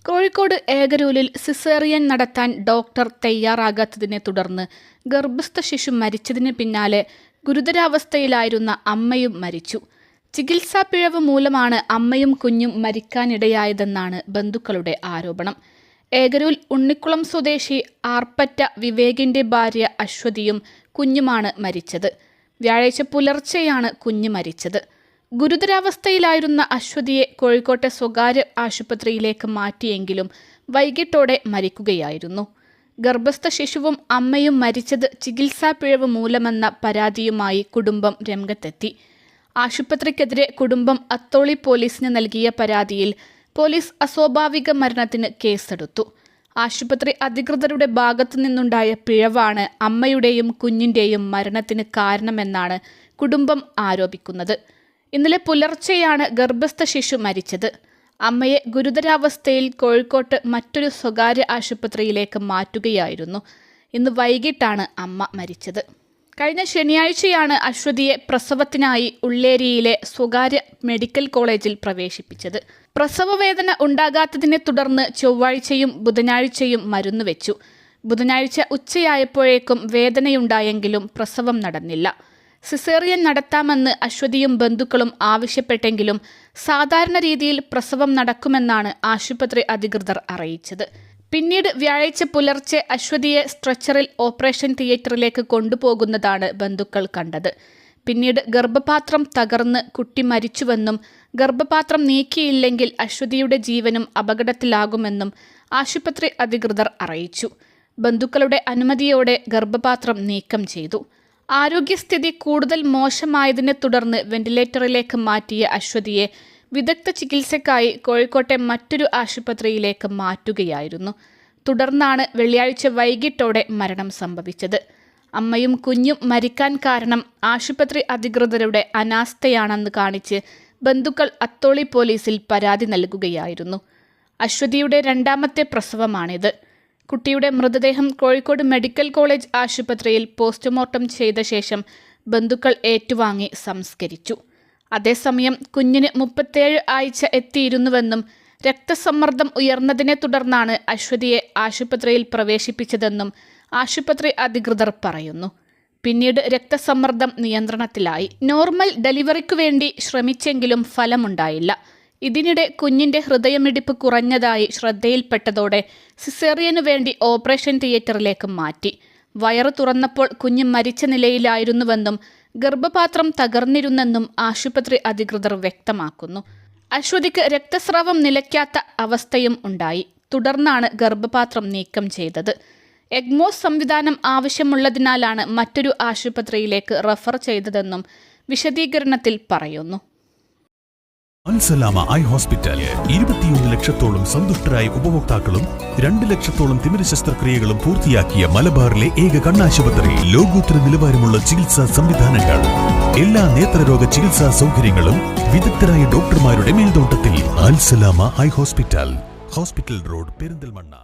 Kozhikode ഏകരൂരിൽ caesarean നടത്താൻ doctor തയ്യാറാകാത്തതിനെ തുടർന്ന് ഗർഭസ്ഥ ശിശു മരിച്ചതിന് പിന്നാലെ ഗുരുതരാവസ്ഥയിലായിരുന്ന അമ്മയും മരിച്ചു. ചികിത്സാ പിഴവ് മൂലമാണ് അമ്മയും കുഞ്ഞും മരിക്കാനിടയായതെന്നാണ് ബന്ധുക്കളുടെ ആരോപണം. ഏകരൂർ ഉണ്ണിക്കുളം സ്വദേശി ആർപ്പറ്റ വിവേകിന്റെ ഭാര്യ അശ്വതിയും കുഞ്ഞുമാണ് മരിച്ചത്. വ്യാഴാഴ്ച പുലർച്ചെയാണ് കുഞ്ഞ് മരിച്ചത്. ഗുരുതരാവസ്ഥയിലായിരുന്ന അശ്വതിയെ കോഴിക്കോട്ടെ സ്വകാര്യ ആശുപത്രിയിലേക്ക് മാറ്റിയെങ്കിലും വൈകിട്ടോടെ മരിക്കുകയായിരുന്നു. ഗർഭസ്ഥ ശിശുവും അമ്മയും മരിച്ചത് ചികിത്സാ പിഴവ് മൂലമെന്ന പരാതിയുമായി കുടുംബം രംഗത്തെത്തി. ആശുപത്രിക്കെതിരെ കുടുംബം അത്തോളി പോലീസിന് നൽകിയ പരാതിയിൽ പോലീസ് അസ്വാഭാവിക മരണത്തിന് കേസെടുത്തു. ആശുപത്രി അധികൃതരുടെ ഭാഗത്തു നിന്നുണ്ടായ പിഴവാണ് അമ്മയുടെയും കുഞ്ഞിൻ്റെയും മരണത്തിന് കാരണമെന്നാണ് കുടുംബം ആരോപിക്കുന്നത്. ഇന്നലെ പുലർച്ചെയാണ് ഗർഭസ്ഥ ശിശു മരിച്ചത്. അമ്മയെ ഗുരുതരാവസ്ഥയിൽ കോഴിക്കോട്ട് മറ്റൊരു സ്വകാര്യ ആശുപത്രിയിലേക്ക് മാറ്റുകയായിരുന്നു. ഇന്ന് വൈകിട്ടാണ് അമ്മ മരിച്ചത്. കഴിഞ്ഞ ശനിയാഴ്ചയാണ് അശ്വതിയെ പ്രസവത്തിനായി ഉള്ളേരിയിലെ സ്വകാര്യ മെഡിക്കൽ കോളേജിൽ പ്രവേശിപ്പിച്ചത്. പ്രസവവേദന ഉണ്ടാകാത്തതിനെ തുടർന്ന് ചൊവ്വാഴ്ചയും ബുധനാഴ്ചയും മരുന്നുവെച്ചു. ബുധനാഴ്ച ഉച്ചയായപ്പോഴേക്കും വേദനയുണ്ടായെങ്കിലും പ്രസവം നടന്നില്ല. സിസേറിയൻ നടത്താമെന്ന് അശ്വതിയും ബന്ധുക്കളും ആവശ്യപ്പെട്ടെങ്കിലും സാധാരണ രീതിയിൽ പ്രസവം നടക്കുമെന്നാണ് ആശുപത്രി അധികൃതർ അറിയിച്ചത്. പിന്നീട് വ്യാഴാഴ്ച പുലർച്ചെ അശ്വതിയെ സ്ട്രെച്ചറിൽ ഓപ്പറേഷൻ തിയേറ്ററിലേക്ക് കൊണ്ടുപോകുന്നതാണ് ബന്ധുക്കൾ കണ്ടത്. പിന്നീട് ഗർഭപാത്രം തകർന്ന് കുട്ടി മരിച്ചുവെന്നും ഗർഭപാത്രം നീക്കിയില്ലെങ്കിൽ അശ്വതിയുടെ ജീവനും അപകടത്തിലാകുമെന്നും ആശുപത്രി അധികൃതർ അറിയിച്ചു. ബന്ധുക്കളുടെ അനുമതിയോടെ ഗർഭപാത്രം നീക്കം ചെയ്തു. ആരോഗ്യസ്ഥിതി കൂടുതൽ മോശമായതിനെ തുടർന്ന് വെന്റിലേറ്ററിലേക്ക് മാറ്റിയ അശ്വതിയെ വിദഗ്ധ ചികിത്സയ്ക്കായി കോഴിക്കോട്ടെ മറ്റൊരു ആശുപത്രിയിലേക്ക് മാറ്റുകയായിരുന്നു. തുടർന്നാണ് വെള്ളിയാഴ്ച വൈകിട്ടോടെ മരണം സംഭവിച്ചത്. അമ്മയും കുഞ്ഞും മരിക്കാൻ കാരണം ആശുപത്രി അധികൃതരുടെ അനാസ്ഥയാണെന്ന് കാണിച്ച് ബന്ധുക്കൾ അത്തോളി പോലീസിൽ പരാതി നൽകുകയായിരുന്നു. അശ്വതിയുടെ രണ്ടാമത്തെ പ്രസവമാണിത്. കുട്ടിയുടെ മൃതദേഹം കോഴിക്കോട് മെഡിക്കൽ കോളേജ് ആശുപത്രിയിൽ പോസ്റ്റ്മോർട്ടം ചെയ്ത ശേഷം ബന്ധുക്കൾ ഏറ്റുവാങ്ങി സംസ്കരിച്ചു. അതേസമയം കുഞ്ഞിന് 37 ആഴ്ച എത്തിയിരുന്നുവെന്നും രക്തസമ്മർദ്ദം ഉയർന്നതിനെ തുടർന്നാണ് അശ്വതിയെ ആശുപത്രിയിൽ പ്രവേശിപ്പിച്ചതെന്നും ആശുപത്രി അധികൃതർ പറയുന്നു. പിന്നീട് രക്തസമ്മർദ്ദം നിയന്ത്രണത്തിലായി. നോർമൽ ഡെലിവറിക്കു വേണ്ടി ശ്രമിച്ചെങ്കിലും ഫലമുണ്ടായില്ല. ഇതിനിടെ കുഞ്ഞിന്റെ ഹൃദയമിടിപ്പ് കുറഞ്ഞതായി ശ്രദ്ധയിൽപ്പെട്ടതോടെ സിസേറിയനു വേണ്ടി ഓപ്പറേഷൻ തിയേറ്ററിലേക്ക് മാറ്റി. വയറ് തുറന്നപ്പോൾ കുഞ്ഞ് മരിച്ച നിലയിലായിരുന്നുവെന്നും ഗർഭപാത്രം തകർന്നിരുന്നെന്നും ആശുപത്രി അധികൃതർ വ്യക്തമാക്കുന്നു. അശ്വതിക്ക് രക്തസ്രാവം നിലയ്ക്കാത്ത അവസ്ഥയും ഉണ്ടായി. തുടർന്നാണ് ഗർഭപാത്രം നീക്കം ചെയ്തത്. എഗ്മോസ് സംവിധാനം ആവശ്യമുള്ളതിനാലാണ് മറ്റൊരു ആശുപത്രിയിലേക്ക് റഫർ ചെയ്തതെന്നും വിശദീകരണത്തിൽ പറയുന്നു. അൽസലാമ ഐ ഹോസ്പിറ്റൽ 21 ലക്ഷത്തോളം സന്തുഷ്ടരായ ഉപഭോക്താക്കളും 2 ലക്ഷത്തോളം തിമിര ശസ്ത്രക്രിയകളും പൂർത്തിയാക്കിയ മലബാറിലെ ഏക കണ്ണാശുപത്രി. ലോകോത്തര നിലവാരമുള്ള ചികിത്സാ സംവിധാനങ്ങൾ, എല്ലാ നേത്രരോഗ ചികിത്സാ സൗകര്യങ്ങളും വിദഗ്ധരായ ഡോക്ടർമാരുടെ മേൽനോട്ടത്തിൽ. Al Salama eye hospital, hospital road, Perinthalmanna.